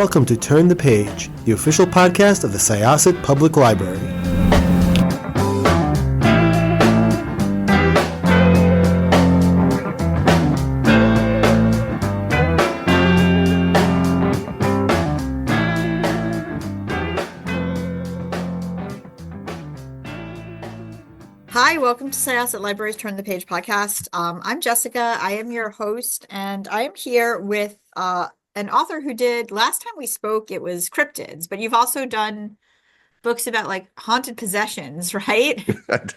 welcome to Turn the Page, the official podcast of the Syosset Public Library. Hi, welcome to Syosset Library's Turn the Page podcast. I'm Jessikah. I am your host, and I am here with an author who did, last time we spoke, it was cryptids, but you've also done books about like haunted possessions, right?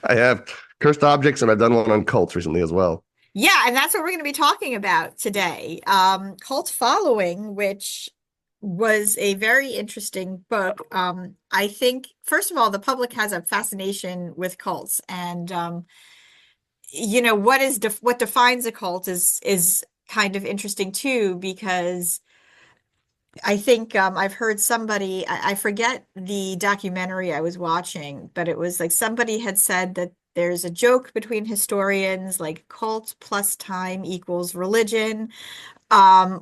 I have cursed objects, and I've done one on cults recently as well. Yeah, and that's what we're going to be talking about today. Cult Following, which was a very interesting book. I think, first of all, the public has a fascination with cults, and what defines a cult is kind of interesting too, because I think I've heard somebody, I forget the documentary I was watching, but it was like somebody had said that there's a joke between historians, like cult plus time equals religion,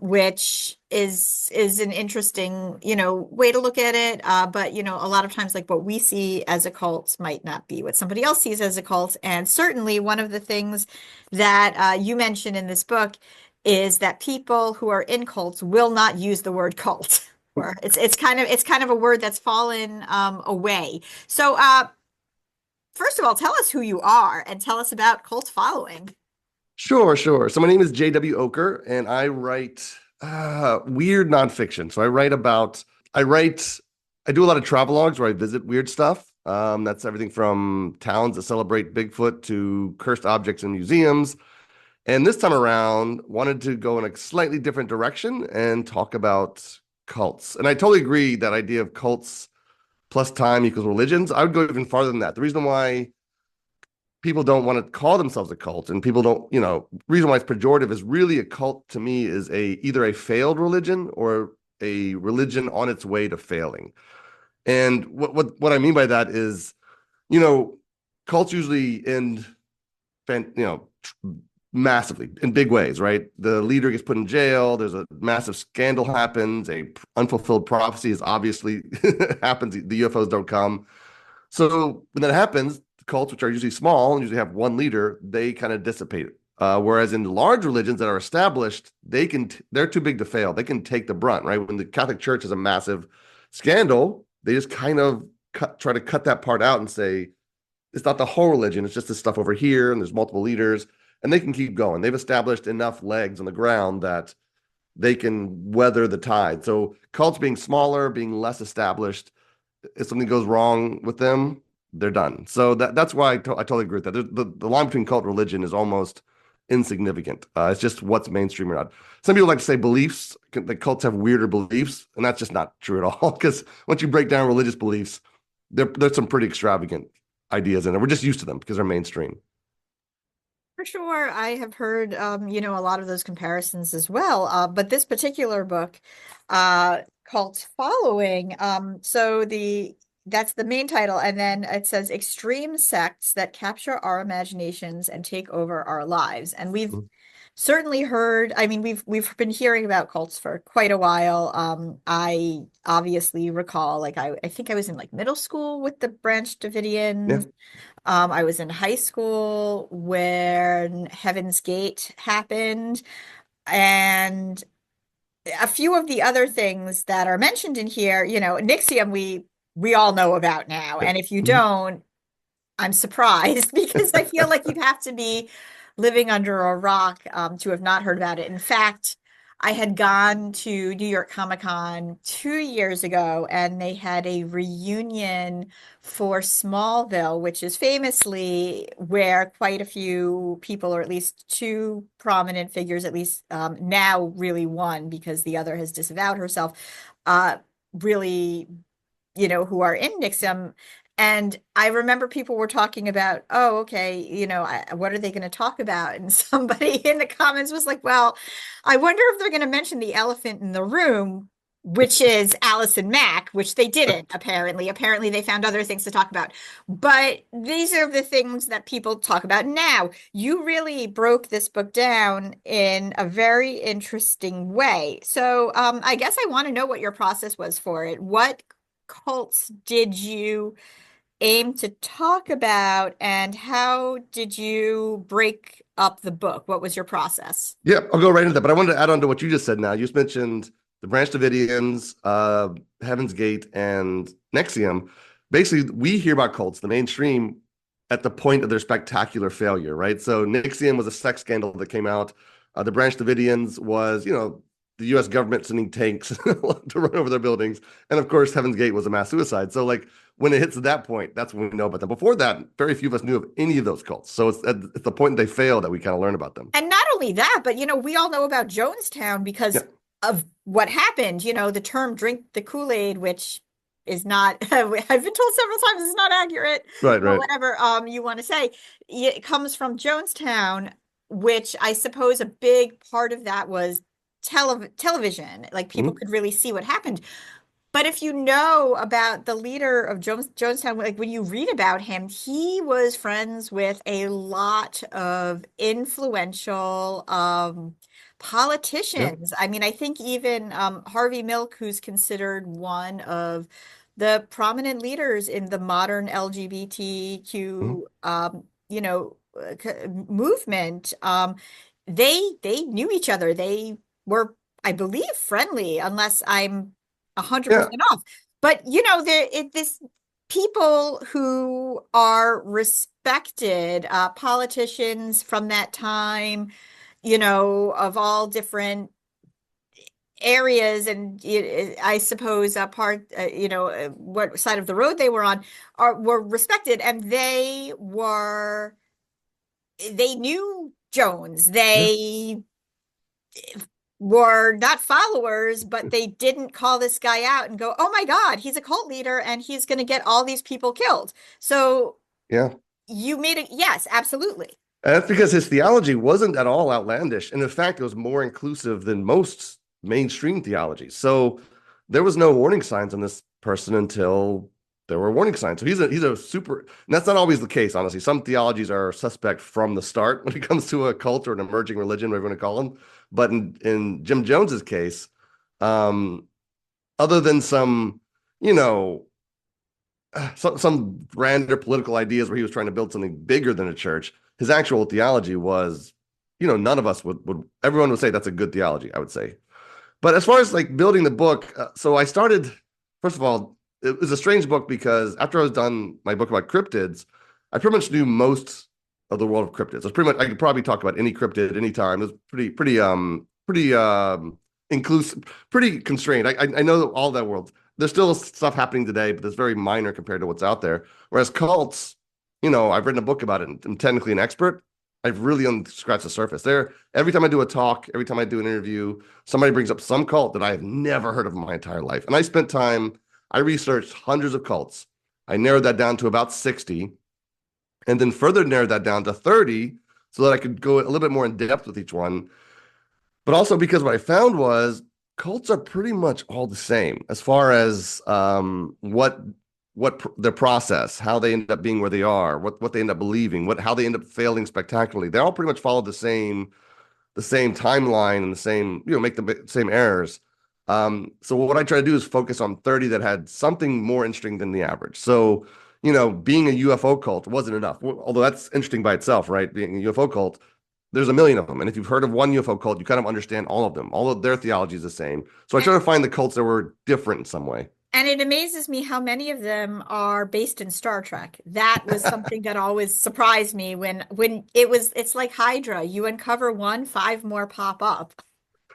which is an interesting, way to look at it. But, a lot of times, like what we see as a cult might not be what somebody else sees as a cult. And certainly one of the things that you mentioned in this book is that people who are in cults will not use the word cult. Or it's kind of a word that's fallen away. So first of all, tell us who you are and tell us about Cult Following. Sure. So my name is J.W. Ocker, and I write weird nonfiction. So I do a lot of travelogues where I visit weird stuff. That's everything from towns that celebrate Bigfoot to cursed objects in museums. And this time around, wanted to go in a slightly different direction and talk about cults. And I totally agree that idea of cults plus time equals religions. I would go even farther than that. The reason why people don't want to call themselves a cult and people don't, reason why it's pejorative is really a cult to me is either a failed religion or a religion on its way to failing. And what I mean by that is, cults usually end, massively in big ways, right? The leader gets put in jail. There's a massive scandal happens. A unfulfilled prophecy is obviously happens. The UFOs don't come. So when that happens, the cults, which are usually small and usually have one leader, they kind of dissipate. Whereas in large religions that are established, they're too big to fail. They can take the brunt, right? When the Catholic Church has a massive scandal, they just kind of try to cut that part out and say, it's not the whole religion. It's just this stuff over here, and there's multiple leaders. And they can keep going. They've established enough legs on the ground that they can weather the tide. So cults being smaller, being less established, if something goes wrong with them, they're done. So that's why I totally agree with that. The line between cult and religion is almost insignificant. It's just what's mainstream or not. Some people like to say beliefs, the cults have weirder beliefs, and that's just not true at all. Because once you break down religious beliefs, there's some pretty extravagant ideas in it. We're just used to them because they're mainstream. For sure, I have heard, a lot of those comparisons as well. But this particular book, Cult Following, that's the main title, and then it says extreme sects that capture our imaginations and take over our lives. And we've certainly heard, we've been hearing about cults for quite a while. I obviously recall, like I think I was in like middle school with the Branch Davidians. Yeah. I was in high school when Heaven's Gate happened, and a few of the other things that are mentioned in here, Nixium, we all know about now. And if you don't, I'm surprised because I feel like you'd have to be living under a rock to have not heard about it. In fact, I had gone to New York Comic-Con 2 years ago, and they had a reunion for Smallville, which is famously where quite a few people, or at least two prominent figures, at least now really one because the other has disavowed herself, really, who are in Nixum. And I remember people were talking about, oh, okay, what are they going to talk about? And somebody in the comments was like, well, I wonder if they're going to mention the elephant in the room, which is Allison Mack, which they didn't, apparently. Apparently, they found other things to talk about. But these are the things that people talk about now. You really broke this book down in a very interesting way. So, I guess I want to know what your process was for it. What cults did you aim to talk about, and how did you break up the book? What was your process? Yeah, I'll go right into that. But I wanted to add on to what you just said now. You just mentioned the Branch Davidians, Heaven's Gate, and Nexium. Basically, we hear about cults, the mainstream, at the point of their spectacular failure, right? So Nexium was a sex scandal that came out. The Branch Davidians was, the U.S. government sending tanks to run over their buildings. And of course, Heaven's Gate was a mass suicide. So like when it hits at that point, that's when we know about them. Before that, very few of us knew of any of those cults. So it's at the point they fail that we kind of learn about them. And not only that, but we all know about Jonestown because of what happened. The term "drink the Kool-Aid," which is not, I've been told several times it's not accurate. Right. But whatever you want to say, it comes from Jonestown, which I suppose a big part of that was television. Like people could really see what happened. But if you know about the leader of Jonestown, like when you read about him, he was friends with a lot of influential politicians. I mean, I think even Harvey Milk, who's considered one of the prominent leaders in the modern LGBTQ, movement, they knew each other. They were, I believe, friendly, unless I'm 100% off. But this people who are respected, politicians from that time, of all different areas, and I suppose a part, what side of the road they were on, were respected, and they knew Jones. They were not followers, but they didn't call this guy out and go, "Oh my God, he's a cult leader and he's going to get all these people killed." So you made it. Yes, absolutely. And that's because his theology wasn't at all outlandish. And in fact, it was more inclusive than most mainstream theologies. So there was no warning signs on this person until there were warning signs. So he's a super, and that's not always the case, honestly. Some theologies are suspect from the start when it comes to a cult or an emerging religion, whatever you want to call them. But in Jim Jones's case, other than some, some grander political ideas where he was trying to build something bigger than a church, his actual theology was, none of us would everyone would say that's a good theology, I would say. But as far as like building the book, so I started, first of all, it was a strange book because after I was done my book about cryptids, I pretty much knew most of the world of cryptids. It's pretty much, I could probably talk about any cryptid anytime. It was pretty inclusive, pretty constrained. I know all that world. There's still stuff happening today, but it's very minor compared to what's out there. Whereas cults, I've written a book about it and I'm technically an expert. I've really only scratched the surface there. Every time I do a talk, every time I do an interview, somebody brings up some cult that I have never heard of in my entire life. And I researched hundreds of cults. I narrowed that down to about 60 and then further narrowed that down to 30 so that I could go a little bit more in depth with each one. But also because what I found was cults are pretty much all the same as far as what their process, how they end up being where they are, what they end up believing, how they end up failing spectacularly. They all pretty much follow the same timeline and the same, make the same errors. So what I try to do is focus on 30 that had something more interesting than the average. So, being a UFO cult wasn't enough, although that's interesting by itself, right? Being a UFO cult, there's a million of them. And if you've heard of one UFO cult, you kind of understand all of them. All of their theology is the same. So I try to find the cults that were different in some way. And it amazes me how many of them are based in Star Trek. That was something that always surprised me when it's like Hydra. You uncover one, 5 more pop up.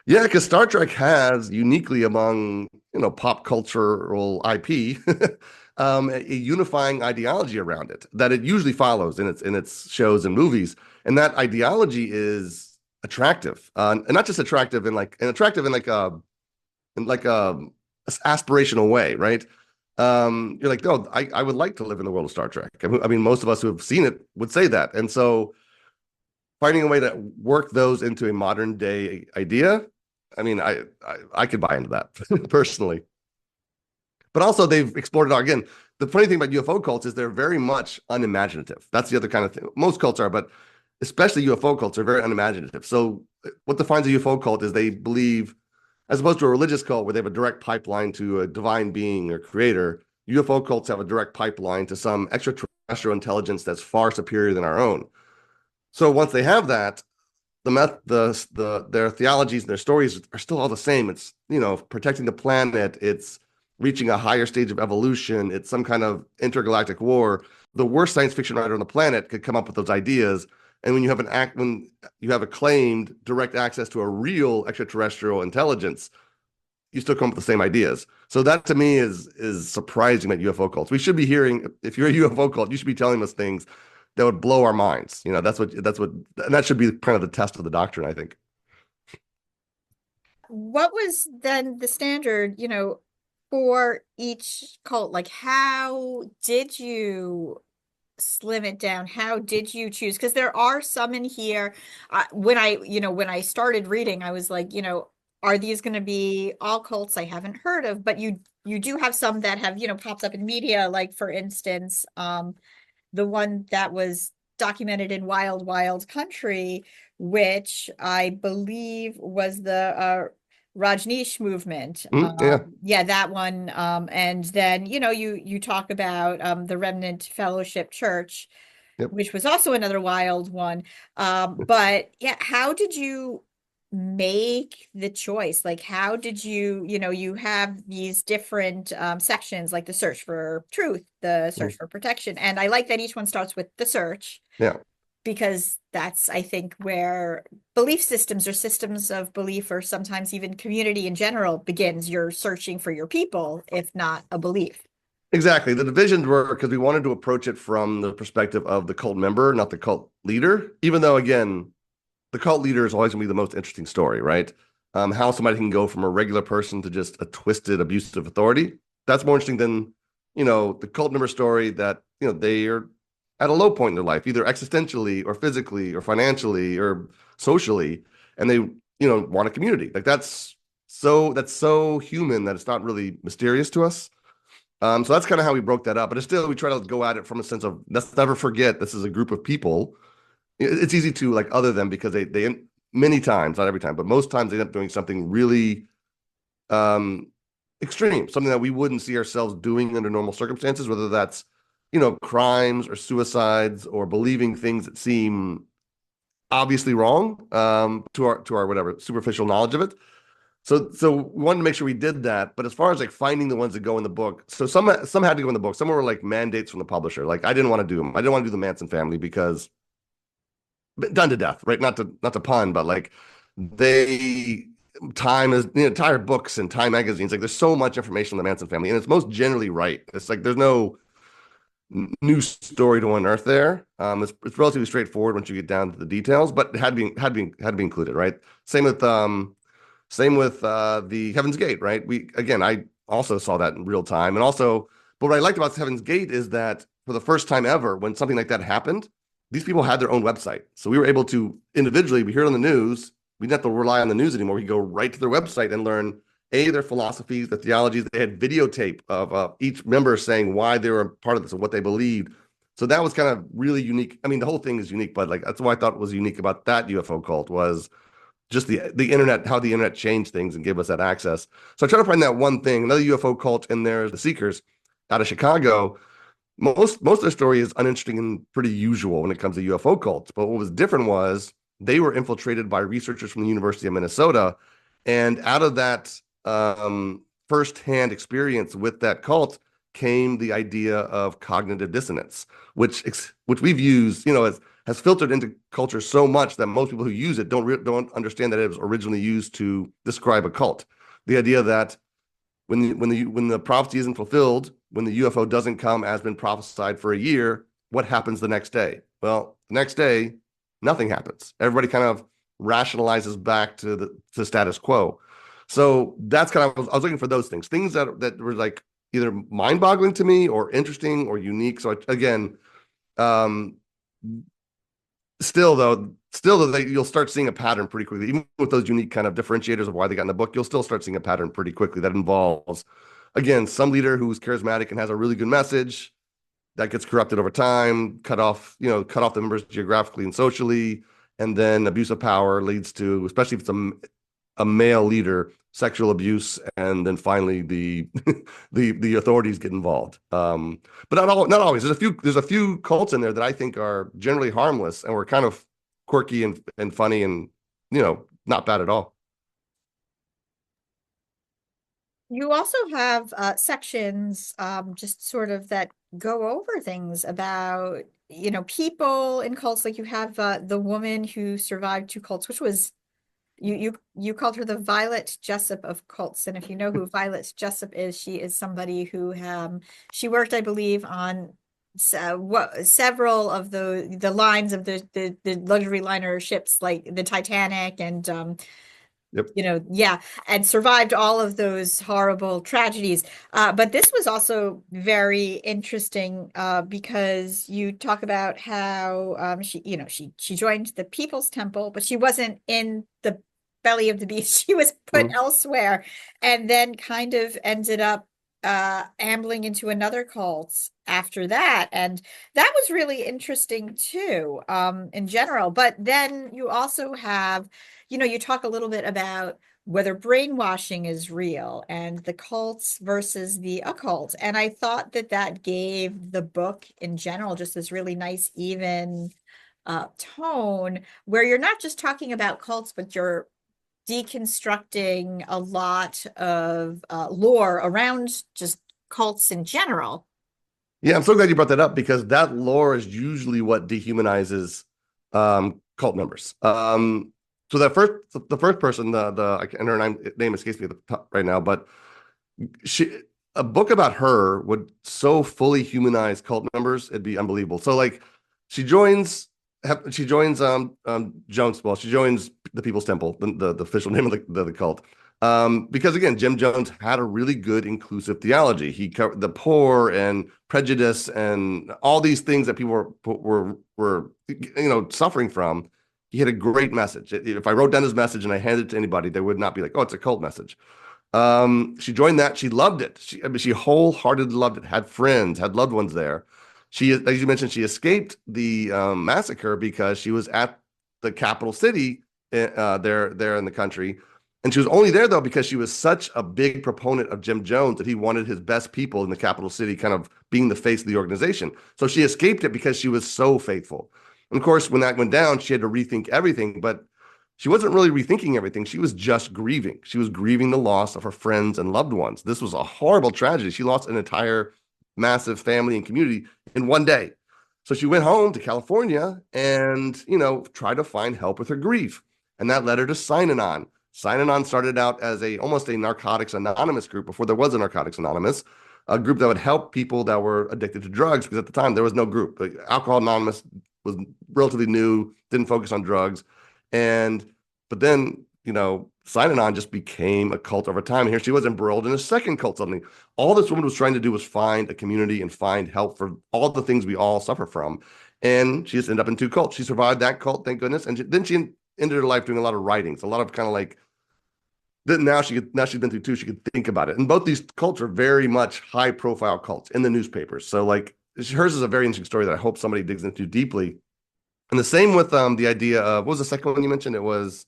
Yeah, because Star Trek has uniquely among, pop cultural IP, a unifying ideology around it that it usually follows in its shows and movies. And that ideology is attractive, and not just attractive in like a aspirational way, right? You're like, no, I would like to live in the world of Star Trek. I mean, most of us who have seen it would say that. And so finding a way to work those into a modern day idea I mean, I could buy into that personally. But also they've explored it all. Again, the funny thing about UFO cults is they're very much unimaginative. That's the other kind of thing. Most cults are, but especially UFO cults are very unimaginative. So what defines a UFO cult is they believe, as opposed to a religious cult where they have a direct pipeline to a divine being or creator, UFO cults have a direct pipeline to some extraterrestrial intelligence that's far superior than our own. So once they have that, their theologies and their stories are still all the same. It's, protecting the planet. It's reaching a higher stage of evolution. It's some kind of intergalactic war. The worst science fiction writer on the planet could come up with those ideas. And when you have acclaimed direct access to a real extraterrestrial intelligence, you still come up with the same ideas. So that to me is surprising about UFO cults. We should be hearing, if you're a UFO cult, you should be telling us things that would blow our minds. And that should be kind of the test of the doctrine, I think. What was then the standard, for each cult? Like, how did you slim it down? How did you choose? Because there are some in here. When I started reading, I was like, are these going to be all cults I haven't heard of? But you do have some that have, popped up in media, like for instance, the one that was documented in Wild Wild Country, which I believe was the Rajneesh movement. Yeah. Yeah, that one. And then, you talk about the Remnant Fellowship Church, Yep. which was also another wild one. But yeah, how did you make the choice? Like, how did you have these different sections, like the search for truth, the search for protection. And I like that each one starts with the search. Yeah. Because that's, I think, where belief systems or systems of belief, or sometimes even community in general, begins. You're searching for your people, if not a belief. Exactly. The divisions were because we wanted to approach it from the perspective of the cult member, not the cult leader, even though, again, the cult leader is always going to be the most interesting story, right? How somebody can go from a regular person to just a twisted, abusive authority. That's more interesting than, the cult member story that, they are at a low point in their life, either existentially or physically or financially or socially, and they, want a community. Like that's so human that it's not really mysterious to us. So that's kind of how we broke that up. But it's still, we try to go at it from a sense of, let's never forget this is a group of people. It's easy to like other them because they many times, not every time, but most times they end up doing something really extreme, something that we wouldn't see ourselves doing under normal circumstances, whether that's, crimes or suicides or believing things that seem obviously wrong to our whatever superficial knowledge of it. So we wanted to make sure we did that. But as far as like finding the ones that go in the book, so some had to go in the book. Some were like mandates from the publisher. Like I didn't want to do them. I didn't want to do the Manson family because done to death, right? Not to pun, but like Time is, entire books and Time magazines. Like there's so much information on the Manson family, and it's most generally right. It's like there's no new story to unearth there. It's relatively straightforward once you get down to the details, but it had to be included, right? Same with the Heaven's Gate, right? I also saw that in real time, and also, but what I liked about Heaven's Gate is that for the first time ever, when something like that happened, these people had their own website, so we were able to individually. We hear it on the news. We didn't have to rely on the news anymore. We could go right to their website and learn their philosophies, their theologies. They had videotape of each member saying why they were part of this and what they believed. So that was kind of really unique. I mean, the whole thing is unique, but like that's what I thought was unique about that UFO cult was just the internet, how the internet changed things and gave us that access. So I try to find that one thing. Another UFO cult in there is the Seekers out of Chicago. Most of their story is uninteresting and pretty usual when it comes to UFO cults. But what was different was they were infiltrated by researchers from the University of Minnesota. And out of that firsthand experience with that cult came the idea of cognitive dissonance, which we've used, has filtered into culture so much that most people who use it don't understand that it was originally used to describe a cult. The idea that when the prophecy isn't fulfilled, when the UFO doesn't come as been prophesied for a year, what happens the next day? Well, the next day, nothing happens. Everybody kind of rationalizes back to the status quo. So that's kind of, I was looking for those things that were like either mind-boggling to me or interesting or unique. So again, still though, you'll start seeing a pattern pretty quickly. Even with those unique kind of differentiators of why they got in the book, you'll still start seeing a pattern pretty quickly that involves, again, some leader who's charismatic and has a really good message that gets corrupted over time, cut off the members geographically and socially, and then abuse of power leads to, especially if it's a male leader, sexual abuse, and then finally the the authorities get involved. But not always. There's a few cults in there that I think are generally harmless and were kind of quirky and funny and not bad at all. You also have sections just sort of that go over things about, people in cults. Like you have the woman who survived two cults, which was you called her the Violet Jessup of cults. And if you know who Violet Jessup is, she is somebody who she worked, I believe, on several of the lines of the luxury liner ships like the Titanic and Yep. yeah, and survived all of those horrible tragedies. But this was also very interesting because you talk about how she joined the People's Temple, but she wasn't in the belly of the beast. She was put elsewhere, and then kind of ended up ambling into another cult after that, and that was really interesting too, in general. But then you also have, you talk a little bit about whether brainwashing is real and the cults versus the occult. And I thought that gave the book in general just this really nice, even tone where you're not just talking about cults, but you're deconstructing a lot of lore around just cults in general. Yeah, I'm so glad you brought that up because that lore is usually what dehumanizes cult members. So the first person, and her name escapes me at the top right now, but a book about her would so fully humanize cult members, it'd be unbelievable. So like she joins Jones. Well, she joins the People's Temple, the official name of the cult. Because again, Jim Jones had a really good inclusive theology. He covered the poor and prejudice and all these things that people were suffering from. He had a great message. If I wrote down his message and I handed it to anybody, they would not be like, "Oh, it's a cult message." She joined that. She loved it. She wholeheartedly loved it. Had friends, had loved ones there. She, as you mentioned, she escaped the massacre because she was at the capital city there in the country. And she was only there, though, because she was such a big proponent of Jim Jones that he wanted his best people in the capital city kind of being the face of the organization. So she escaped it because she was so faithful. And of course, when that went down, she had to rethink everything. But she wasn't really rethinking everything. She was just grieving. She was grieving the loss of her friends and loved ones. This was a horrible tragedy. She lost an entire massive family and community in one day. So she went home to California and, tried to find help with her grief. And that led her to Sign-On. Sign-On started out as almost a Narcotics Anonymous group before there was a Narcotics Anonymous, a group that would help people that were addicted to drugs, because at the time there was no group. Like, Alcohol Anonymous was relatively new, didn't focus on drugs. But then, Sign-On just became a cult over time. And here she was embroiled in a second cult suddenly. All this woman was trying to do was find a community and find help for all the things we all suffer from. And she just ended up in two cults. She survived that cult, thank goodness. And then she ended her life doing a lot of writings, a lot of kind of like, now she's been through two, she could think about it. And both these cults are very much high profile cults in the newspapers. So like hers is a very interesting story that I hope somebody digs into deeply. And the same with the idea of, what was the second one you mentioned? It was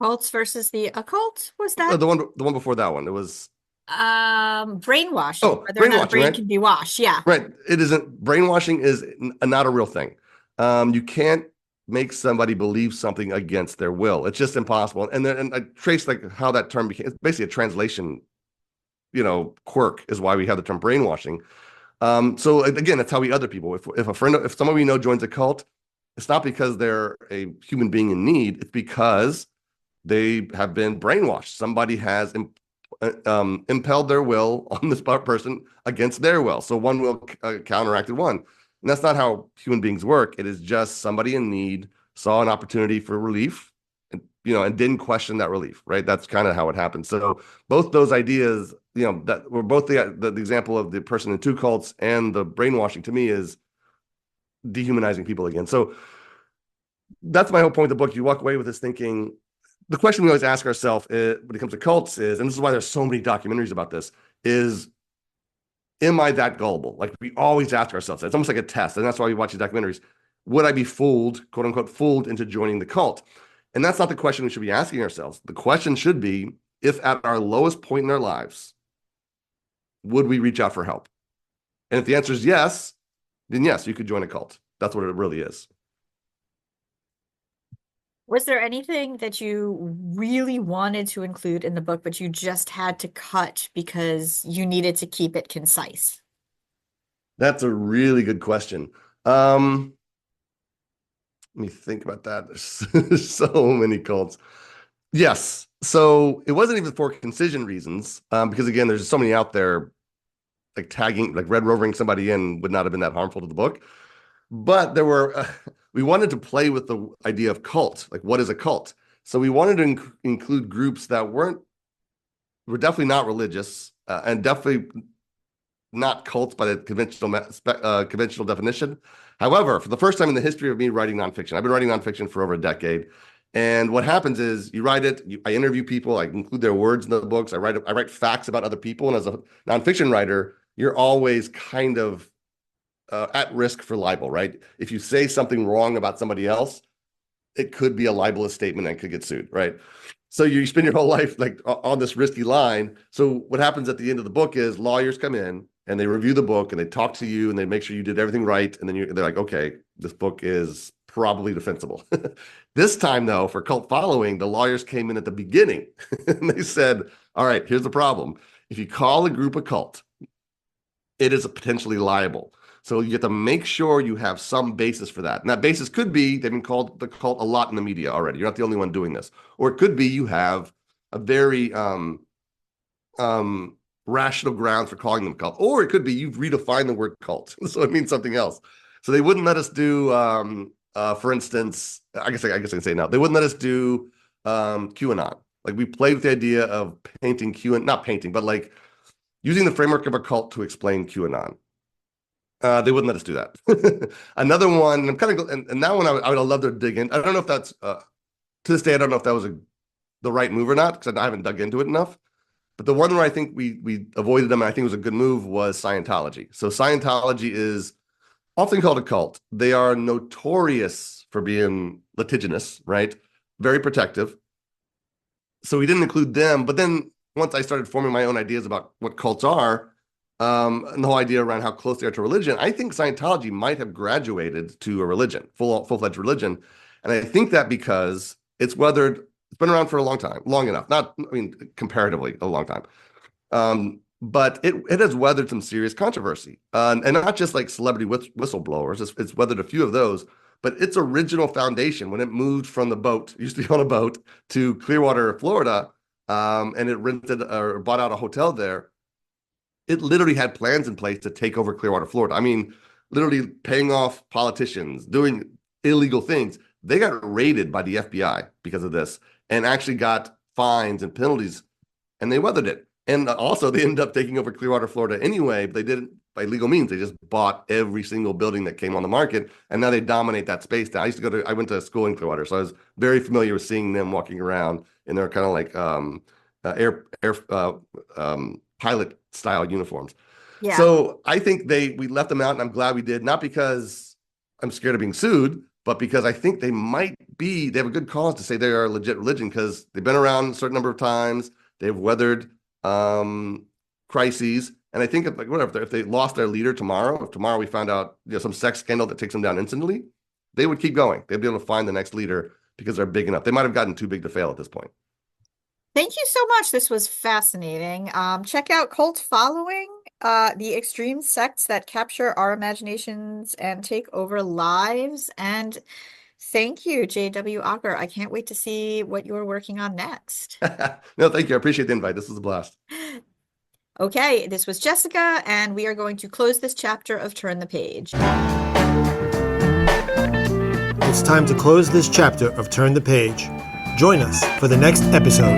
Cults versus the occult, was that? the one before that one. It was brainwashing. Oh, Whether or not a brainwashing, brain right? can be washed. Yeah. Right. It isn't. Brainwashing is not a real thing. You can't make somebody believe something against their will. It's just impossible. And I trace like how that term became. It's basically a translation, quirk is why we have the term brainwashing. So again, that's how we other people. If someone we know joins a cult, it's not because they're a human being in need. It's because they have been brainwashed. Somebody has impelled their will on this person against their will. So one will counteracted one. And that's not how human beings work. It is just somebody in need saw an opportunity for relief and, and didn't question that relief, right? That's kind of how it happened. So both those ideas, that were both the example of the person in two cults and the brainwashing, to me, is dehumanizing people again. So that's my whole point of the book. You walk away with this thinking, the question we always ask ourselves when it comes to cults is, and this is why there's so many documentaries about this, is, am I that gullible? Like, we always ask ourselves that. It's almost like a test. And that's why we watch these documentaries. Would I be fooled, quote unquote, fooled into joining the cult? And that's not the question we should be asking ourselves. The question should be, if at our lowest point in our lives, would we reach out for help? And if the answer is yes, then yes, you could join a cult. That's what it really is. Was there anything that you really wanted to include in the book, but you just had to cut because you needed to keep it concise? That's a really good question. Let me think about that. There's so many cults. Yes. So it wasn't even for concision reasons, because again, there's so many out there, like tagging, like red rovering somebody in would not have been that harmful to the book. But there were, we wanted to play with the idea of cult, like what is a cult? So we wanted to include groups that were definitely not religious, and definitely not cults by the conventional definition. However, for the first time in the history of me writing nonfiction, I've been writing nonfiction for over a decade. And what happens is you write it, I interview people, I include their words in the books, I write facts about other people. And as a nonfiction writer, you're always kind of at risk for libel, right? If you say something wrong about somebody else, it could be a libelous statement and could get sued, right? So you spend your whole life like on this risky line. So what happens at the end of the book is lawyers come in and they review the book and they talk to you and they make sure you did everything right. And then they're like, okay, this book is probably defensible. This time though, for cult following, the lawyers came in at the beginning and they said, all right, here's the problem. If you call a group a cult, it is potentially liable. So you have to make sure you have some basis for that. And that basis could be, they've been called the cult a lot in the media already. You're not the only one doing this. Or it could be you have a very rational ground for calling them cult. Or it could be you've redefined the word cult. So it means something else. So they wouldn't let us do, for instance, I guess I can say now, they wouldn't let us do QAnon. Like we played with the idea of painting QAnon, not painting, but like using the framework of a cult to explain QAnon. They wouldn't let us do that. Another one, I'm kind of, and that one I would love to dig in. I don't know if that's, to this day, I don't know if that was the right move or not, because I haven't dug into it enough. But the one where I think we avoided them, and I think it was a good move, was Scientology. So Scientology is often called a cult. They are notorious for being litigious, right? Very protective. So we didn't include them. But then once I started forming my own ideas about what cults are, and the whole idea around how close they are to religion, I think Scientology might have graduated to a religion, full-fledged religion. And I think that because it's been around for a long time, long enough, comparatively a long time. But it has weathered some serious controversy, and not just like celebrity whistleblowers. It's weathered a few of those, but its original foundation, when it moved from the boat, used to be on a boat, to Clearwater, Florida, and it rented or bought out a hotel there. It literally had plans in place to take over Clearwater, Florida. I mean, literally paying off politicians, doing illegal things. They got raided by the FBI because of this and actually got fines and penalties, and they weathered it. And also they ended up taking over Clearwater, Florida anyway, but they didn't by legal means. They just bought every single building that came on the market, and now they dominate that space. Now, I went to school in Clearwater, so I was very familiar with seeing them walking around in their kind of like pilot style uniforms. Yeah. So I think we left them out, and I'm glad we did, not because I'm scared of being sued, but because I think they have a good cause to say they are a legit religion, because they've been around a certain number of times. They've weathered crises. And I think if they lost their leader tomorrow, if tomorrow we found out some sex scandal that takes them down instantly, they would keep going. They'd be able to find the next leader because they're big enough. They might have gotten too big to fail at this point. Thank you so much. This was fascinating. Check out Cult Following, the extreme sects that capture our imaginations and take over lives. And thank you, J.W. Ocker. I can't wait to see what you're working on next. No, thank you. I appreciate the invite. This was a blast. Okay, this was Jessikah, and we are going to close this chapter of Turn the Page. It's time to close this chapter of Turn the Page. Join us for the next episode.